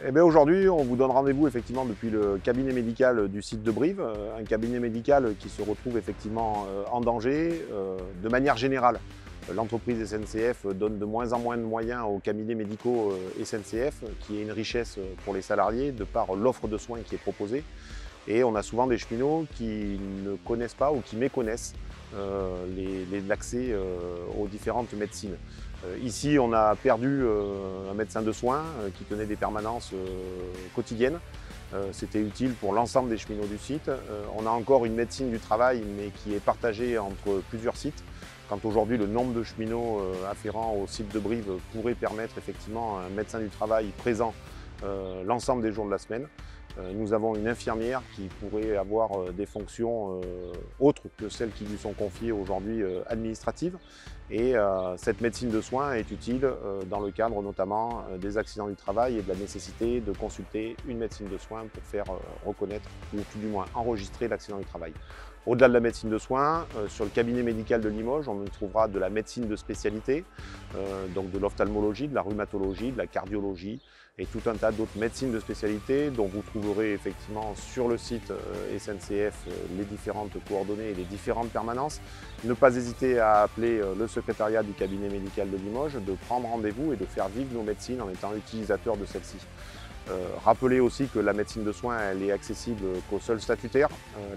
Eh bien aujourd'hui, on vous donne rendez-vous effectivement depuis le cabinet médical du site de Brive, un cabinet médical qui se retrouve effectivement en danger de manière générale. L'entreprise SNCF donne de moins en moins de moyens aux cabinets médicaux SNCF, qui est une richesse pour les salariés de par l'offre de soins qui est proposée. Et on a souvent des cheminots qui ne connaissent pas ou qui méconnaissent l'accès aux différentes médecines. Ici, on a perdu un médecin de soins qui tenait des permanences quotidiennes. C'était utile pour l'ensemble des cheminots du site. On a encore une médecine du travail, mais qui est partagée entre plusieurs sites. Quand aujourd'hui le nombre de cheminots afférents au site de Brive pourrait permettre effectivement un médecin du travail présent l'ensemble des jours de la semaine. Nous avons une infirmière qui pourrait avoir des fonctions autres que celles qui lui sont confiées aujourd'hui administratives. Et cette médecine de soins est utile dans le cadre notamment des accidents du travail et de la nécessité de consulter une médecine de soins pour faire reconnaître ou tout du moins enregistrer l'accident du travail. Au-delà de la médecine de soins, sur le cabinet médical de Limoges, on y trouvera de la médecine de spécialité, donc de l'ophtalmologie, de la rhumatologie, de la cardiologie et tout un tas d'autres médecines de spécialité dont vous trouverez effectivement sur le site SNCF les différentes coordonnées et les différentes permanences. Ne pas hésiter à appeler le secrétariat du cabinet médical de Limoges, de prendre rendez-vous et de faire vivre nos médecines en étant utilisateur de celles-ci. Rappelez aussi que la médecine de soins elle est accessible qu'aux seuls statutaires.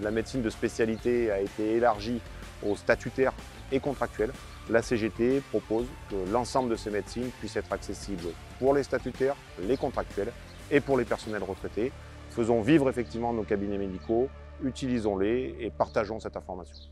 La médecine de spécialité a été élargie aux statutaires et contractuels. La CGT propose que l'ensemble de ces médecines puissent être accessibles pour les statutaires, les contractuels et pour les personnels retraités. Faisons vivre effectivement nos cabinets médicaux, utilisons-les et partageons cette information.